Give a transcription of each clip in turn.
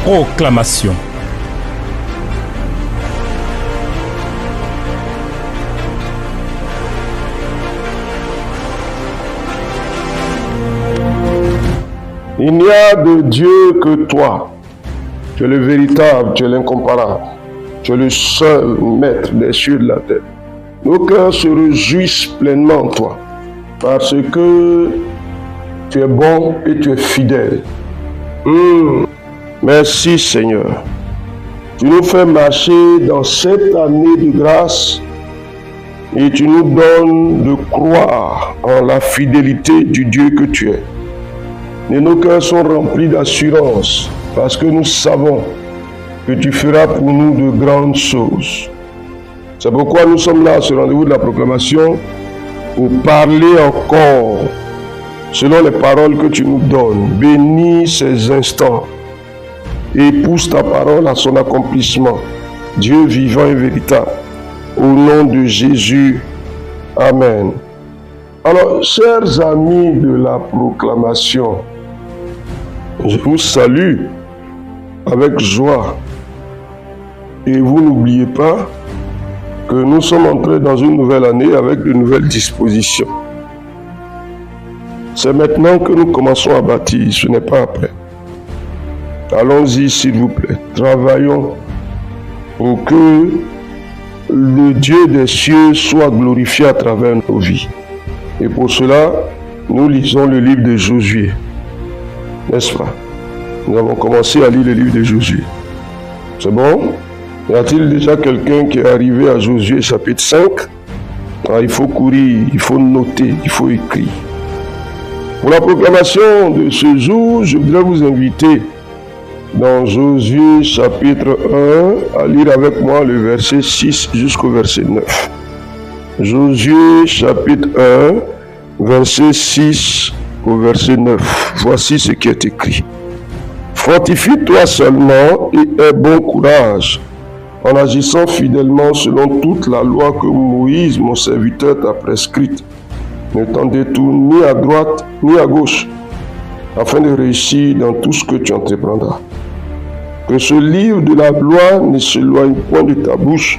proclamation. Il n'y a de Dieu que toi. Tu es le véritable, tu es l'incomparable. Tu es le seul maître des cieux et de la terre. Nos cœurs se réjouissent pleinement en toi, parce que tu es bon et tu es fidèle. Merci Seigneur. Tu nous fais marcher dans cette année de grâce et tu nous donnes de croire en la fidélité du Dieu que tu es. Et nos cœurs sont remplis d'assurance parce que nous savons que tu feras pour nous de grandes choses. C'est pourquoi nous sommes là à ce rendez-vous de la proclamation pour parler encore selon les paroles que tu nous donnes. Bénis ces instants et pousse ta parole à son accomplissement. Dieu vivant et véritable, au nom de Jésus. Amen. Alors, chers amis de la proclamation, je vous salue avec joie. Et vous n'oubliez pas que nous sommes entrés dans une nouvelle année avec de nouvelles dispositions. C'est maintenant que nous commençons à bâtir, ce n'est pas après. Allons-y s'il vous plaît. Travaillons pour que le Dieu des cieux soit glorifié à travers nos vies. Et pour cela, nous lisons le livre de Josué. N'est-ce pas? Nous avons commencé à lire le livre de Josué. C'est bon? Y a-t-il déjà quelqu'un qui est arrivé à Josué chapitre 5? Il faut courir, il faut noter, il faut écrire. Pour la proclamation de ce jour, je voudrais vous inviter dans Josué chapitre 1 à lire avec moi le verset 6 jusqu'au verset 9. Josué chapitre 1, verset 6 au verset 9. Voici ce qui est écrit. Fortifie-toi seulement et aie bon courage en agissant fidèlement selon toute la loi que Moïse, mon serviteur, t'a prescrite. Ne t'en détourne ni à droite ni à gauche, afin de réussir dans tout ce que tu entreprendras. Que ce livre de la loi ne s'éloigne point de ta bouche,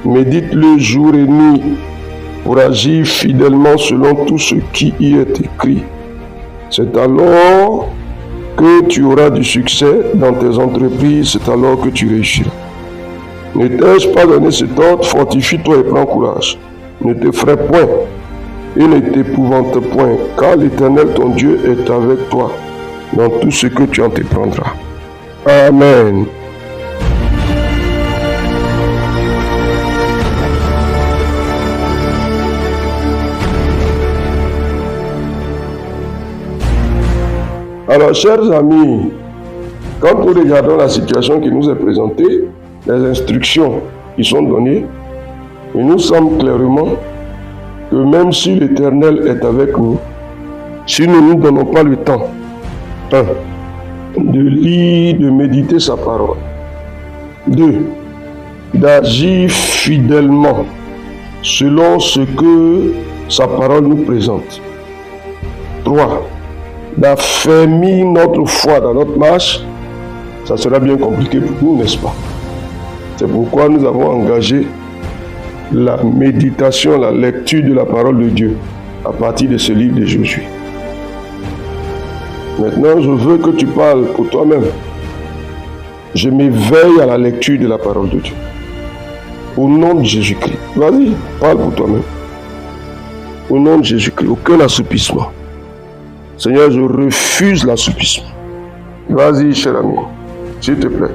médite-le jour et nuit, pour agir fidèlement selon tout ce qui y est écrit. C'est alors que tu auras du succès dans tes entreprises, c'est alors que tu réussiras. Ne t'ai-je pas donné cet ordre? Fortifie-toi et prends courage. Ne t'effraie point et ne t'épouvante point, car l'Éternel ton Dieu est avec toi dans tout ce que tu entreprendras. Amen. Alors, chers amis, quand nous regardons la situation qui nous est présentée, les instructions qui sont données, il nous semble clairement que même si l'Éternel est avec nous, si nous ne nous donnons pas le temps, de lire, de méditer sa parole, 2, d'agir fidèlement selon ce que sa parole nous présente, 3, d'affermir notre foi dans notre marche, ça sera bien compliqué pour nous, n'est-ce pas? C'est pourquoi nous avons engagé la méditation, la lecture de la parole de Dieu à partir de ce livre de Josué. Maintenant, je veux que tu parles pour toi-même. Je m'éveille à la lecture de la parole de Dieu. Au nom de Jésus-Christ. Vas-y, parle pour toi-même. Au nom de Jésus-Christ, aucun assoupissement. Seigneur, je refuse l'assoupissement. Vas-y, cher ami, s'il te plaît.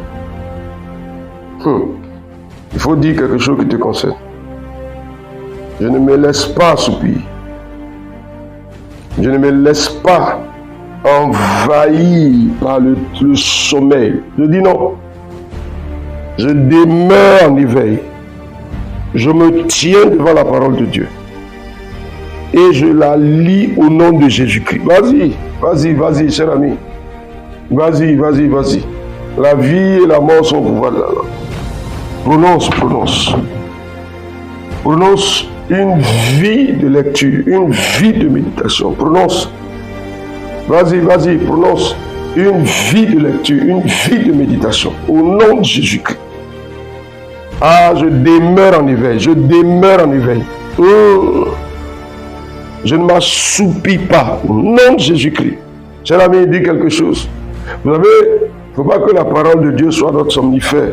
Il faut dire quelque chose qui te concerne. Je ne me laisse pas assoupir. Je ne me laisse pas envahi par le sommeil. Je dis non. Je demeure en éveil. Je me tiens devant la parole de Dieu. Et je la lis au nom de Jésus-Christ. Vas-y, vas-y, vas-y, cher ami. Vas-y, vas-y, vas-y. La vie et la mort sont au pouvoir de la langue. Prononce, prononce. Prononce une vie de lecture, une vie de méditation. Prononce. Vas-y, vas-y, prononce. une vie de lecture, une vie de méditation. Au nom de Jésus-Christ. Ah, je demeure en éveil, je demeure en éveil. Je ne m'assoupis pas. Au nom de Jésus-Christ. Cher ami, dit quelque chose. Vous savez, il ne faut pas que la parole de Dieu soit notre somnifère.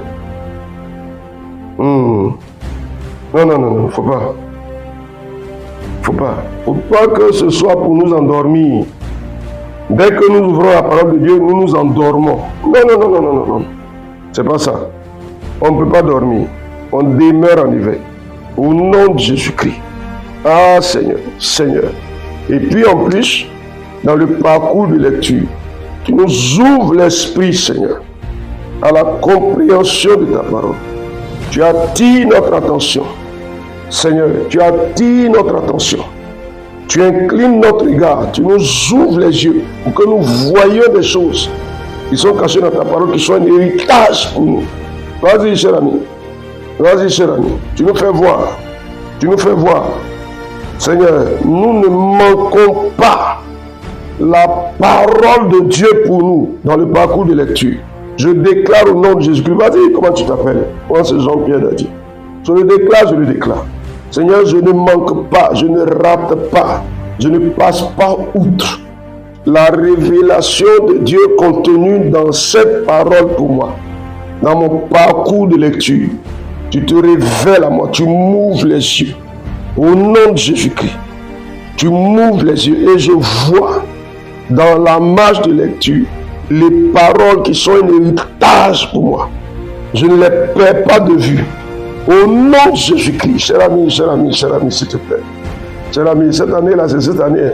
Non, il ne faut pas. Il ne faut pas que ce soit pour nous endormir. Dès que nous ouvrons la parole de Dieu, nous nous endormons. Non. C'est pas ça. On ne peut pas dormir. On demeure en éveil. Au nom de Jésus-Christ. Ah Seigneur. Et puis en plus, dans le parcours de lecture, tu nous ouvres l'esprit, Seigneur, à la compréhension de ta parole. Tu attires notre attention. Seigneur, tu attires notre attention. Tu inclines notre regard. Tu nous ouvres les yeux pour que nous voyions des choses qui sont cachées dans ta parole, qui sont un héritage pour nous. Vas-y, cher ami. Tu nous fais voir. Seigneur, nous ne manquons pas la parole de Dieu pour nous dans le parcours de lecture. Je déclare au nom de Jésus-Christ. Vas-y, comment tu t'appelles? Moi, c'est Jean-Pierre Dadi. Je le déclare. Seigneur, je ne manque pas, je ne rate pas, je ne passe pas outre la révélation de Dieu contenue dans cette parole pour moi. Dans mon parcours de lecture, tu te révèles à moi, tu m'ouvres les yeux. Au nom de Jésus-Christ, tu m'ouvres les yeux et je vois dans la marche de lecture les paroles qui sont un héritage pour moi. Je ne les perds pas de vue. Au nom de Jésus-Christ, cher ami, s'il te plaît. Cher ami, cette année-là, c'est cette année.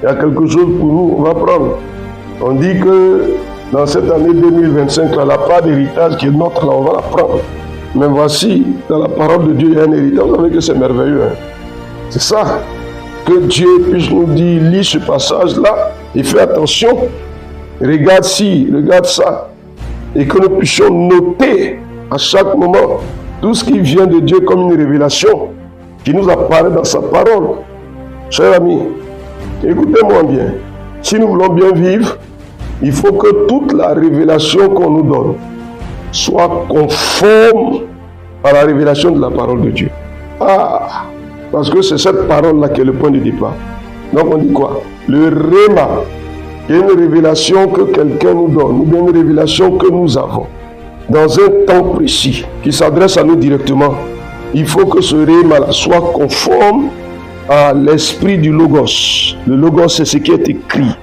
Il y a quelque chose pour nous, on va prendre. On dit que dans cette année 2025, là, la part d'héritage qui est notre, là, on va la prendre. Mais voici, dans la parole de Dieu, il y a un héritage. Vous savez que c'est merveilleux. Hein? C'est ça. Que Dieu puisse nous dire, lis ce passage-là et fais attention. Regarde ci, regarde ça. Et que nous puissions noter à chaque moment tout ce qui vient de Dieu comme une révélation qui nous apparaît dans sa parole. Chers amis, écoutez-moi bien. Si nous voulons bien vivre, il faut que toute la révélation qu'on nous donne soit conforme à la révélation de la parole de Dieu. Ah, parce que c'est cette parole-là qui est le point de départ. Donc on dit quoi? Le réma, qui est une révélation que quelqu'un nous donne, ou bien une révélation que nous avons, dans un temps précis, qui s'adresse à nous directement. Il faut que ce réma soit conforme à l'esprit du Logos. Le Logos, c'est ce qui est écrit,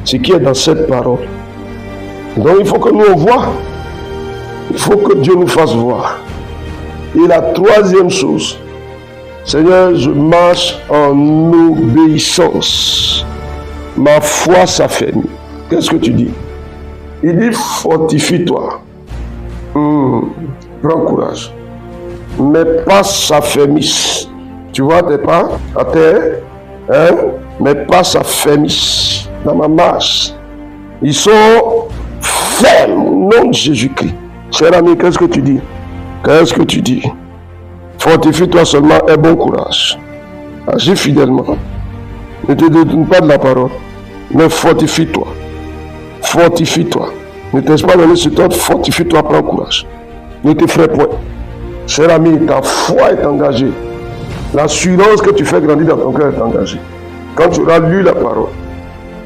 ce qui est dans cette parole. Donc il faut que nous on voit. Il faut que Dieu nous fasse voir. Et la troisième chose, Seigneur, je marche en obéissance. Ma foi s'affermit. Qu'est-ce que tu dis? Il dit, fortifie-toi. Prends courage. Mes pas s'affermissent. Tu vois tes pas à terre? Hein? Mes pas s'affermissent dans ma marche. Ils sont fermes au nom de Jésus-Christ. Cher ami, qu'est-ce que tu dis? Qu'est-ce que tu dis? Fortifie-toi seulement et bon courage. Agis fidèlement. Ne te détourne pas de la parole, mais fortifie-toi. Fortifie-toi. Ne t'ai-je pas donné ce temps? Fortifie-toi, prends courage. Ne t'effraie point. Cher ami, ta foi est engagée. L'assurance que tu fais grandir dans ton cœur est engagée. Quand tu auras lu la parole,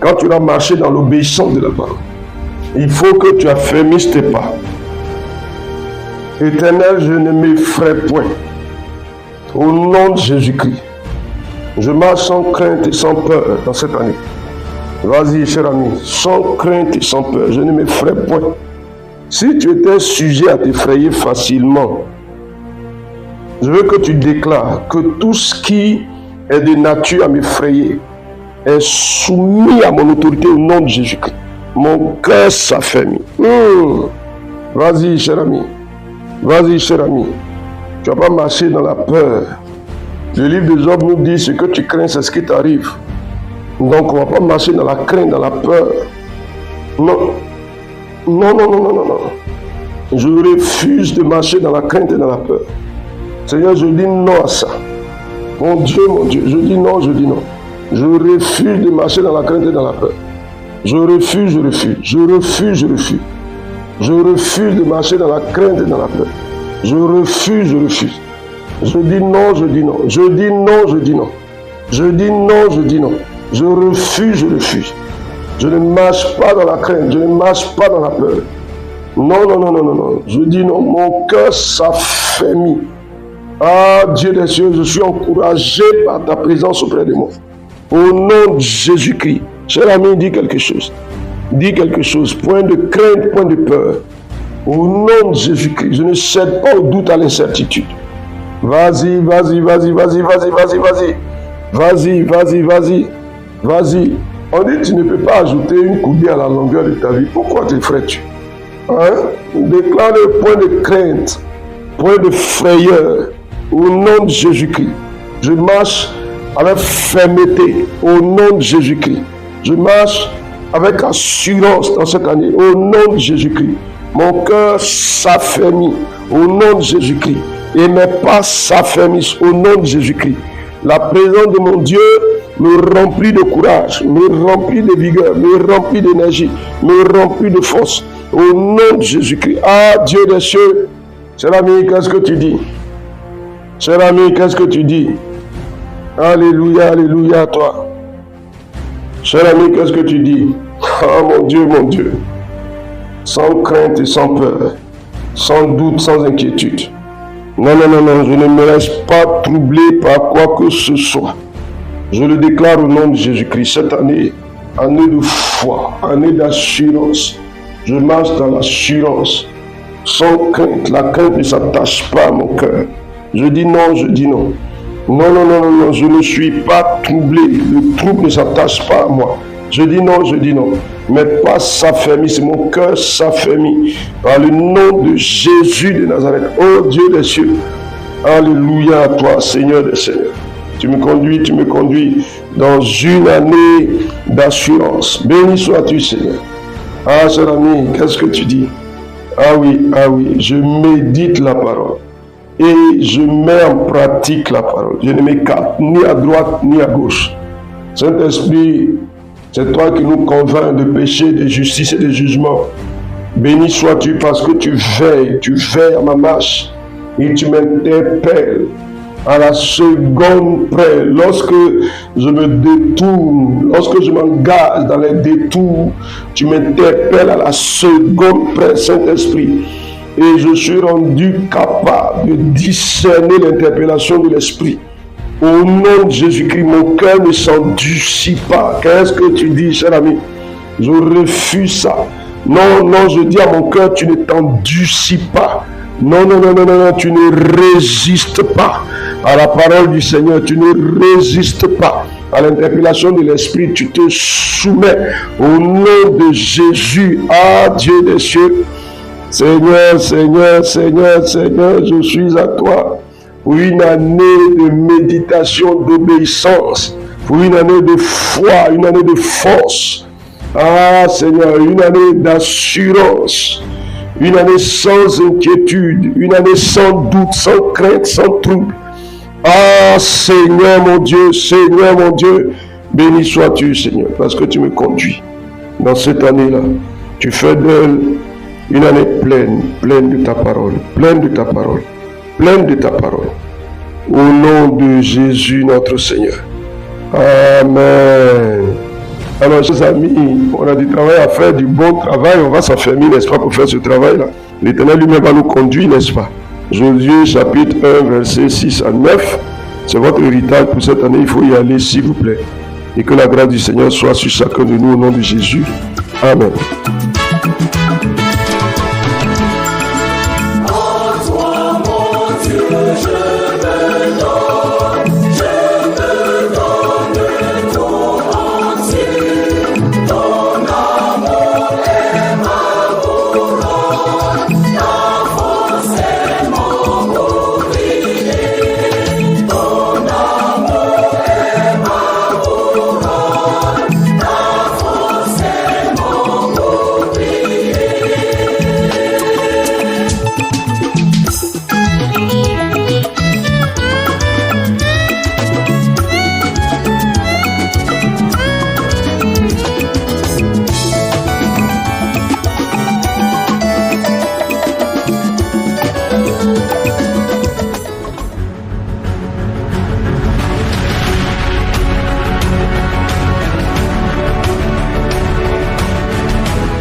quand tu auras marché dans l'obéissance de la parole, il faut que tu affermisses tes pas. Éternel, je ne m'effraie point. Au nom de Jésus-Christ, je marche sans crainte et sans peur dans cette année. Vas-y, cher ami, sans crainte et sans peur, je ne m'effraie point. Si tu étais sujet à t'effrayer facilement, je veux que tu déclares que tout ce qui est de nature à m'effrayer est soumis à mon autorité au nom de Jésus-Christ. Mon cœur s'affermit. Vas-y, cher ami. Vas-y, cher ami. Tu ne vas pas marcher dans la peur. Le livre de Job nous dit, ce que tu crains, c'est ce qui t'arrive. Donc, on ne va pas marcher dans la crainte, dans la peur. Non. Non. Je refuse de marcher dans la crainte et dans la peur. Seigneur, je dis non à ça. Mon Dieu, je dis non. Je refuse de marcher dans la crainte et dans la peur. Je refuse, je refuse, je refuse, je refuse. Je refuse de marcher dans la crainte et dans la peur. Je refuse, je refuse. Je dis non, je dis non. Je dis non, je dis non. Je dis non, je dis non. Je refuse, je refuse. Je ne marche pas dans la crainte, je ne marche pas dans la peur. Non, non, non, non, non, non. Je dis non, mon cœur s'affermit. Ah, Dieu des cieux, je suis encouragé par ta présence auprès de moi. Au nom de Jésus-Christ. Cher ami, dis quelque chose. Dis quelque chose. Point de crainte, point de peur. Au nom de Jésus-Christ, je ne cède pas au doute, à l'incertitude. Vas-y, vas-y, vas-y, vas-y, vas-y, vas-y, vas-y. Vas-y, vas-y, vas-y. Vas-y. On dit que tu ne peux pas ajouter une coudée à la longueur de ta vie. Pourquoi te ferais-tu? Hein? Déclare le point de crainte, point de frayeur. Au nom de Jésus-Christ. Je marche avec fermeté. Au nom de Jésus-Christ. Je marche avec assurance dans cette année. Au nom de Jésus-Christ. Mon cœur s'affermit. Au nom de Jésus-Christ. Et mes pas s'affermissent. Au nom de Jésus-Christ. La présence de mon Dieu me remplit de courage, me remplit de vigueur, me remplit d'énergie, me remplit de force. Au nom de Jésus-Christ. Ah, Dieu des cieux. Cher ami, qu'est-ce que tu dis? Cher ami, qu'est-ce que tu dis? Alléluia, alléluia à toi. Cher ami, qu'est-ce que tu dis? Ah, mon Dieu, mon Dieu. Sans crainte et sans peur, sans doute, sans inquiétude. Non, non, non, non, je ne me laisse pas troubler par quoi que ce soit. Je le déclare au nom de Jésus-Christ. Cette année, année de foi, année d'assurance. Je marche dans l'assurance, sans crainte. La crainte ne s'attache pas à mon cœur. Je dis non, je dis non. Non, non, non, non, non, je ne suis pas troublé. Le trouble ne s'attache pas à moi. Je dis non, je dis non. Mes pas s'affermissent, mon cœur s'affermit par le nom de Jésus de Nazareth. Oh Dieu des cieux. Alléluia à toi, Seigneur des Seigneurs. Tu me conduis dans une année d'assurance. Béni sois-tu, Seigneur. Ah, cher ami, qu'est-ce que tu dis? Ah oui, je médite la parole. Et je mets en pratique la parole. Je ne m'écarte ni à droite ni à gauche. Saint-Esprit, c'est toi qui nous convaincs de péché, de justice et de jugement. Béni sois-tu parce que tu veilles à ma marche et tu m'interpelles à la seconde près. Lorsque je me détourne, lorsque je m'engage dans les détours, tu m'interpelles à la seconde près, Saint-Esprit. Et je suis rendu capable de discerner l'interpellation de l'Esprit. Au nom de Jésus-Christ, mon cœur ne s'endurcit pas. Qu'est-ce que tu dis, cher ami? Je refuse ça. Non, non, je dis à mon cœur, tu ne t'endurcis pas. Non, non, non, non, non, non, tu ne résistes pas à la parole du Seigneur. Tu ne résistes pas à l'interpellation de l'Esprit. Tu te soumets au nom de Jésus. Ah, Dieu des cieux. Seigneur, Seigneur, Seigneur, Seigneur, je suis à toi. Pour une année de méditation, d'obéissance, pour une année de foi, une année de force. Ah Seigneur, une année d'assurance, une année sans inquiétude, une année sans doute, sans crainte, sans trouble. Ah Seigneur mon Dieu, béni sois-tu Seigneur, parce que tu me conduis dans cette année-là. Tu fais d'elle une année pleine de ta parole, pleine de ta parole. Pleine de ta parole. Au nom de Jésus notre Seigneur. Amen. Alors, chers amis, on a du travail à faire, du bon travail. On va s'affermir, n'est-ce pas, pour faire ce travail-là. L'Éternel lui-même va nous conduire, n'est-ce pas? Josué chapitre 1, versets 6 à 9. C'est votre héritage pour cette année. Il faut y aller, s'il vous plaît. Et que la grâce du Seigneur soit sur chacun de nous au nom de Jésus. Amen.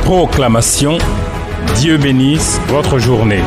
Proclamation. Dieu bénisse votre journée.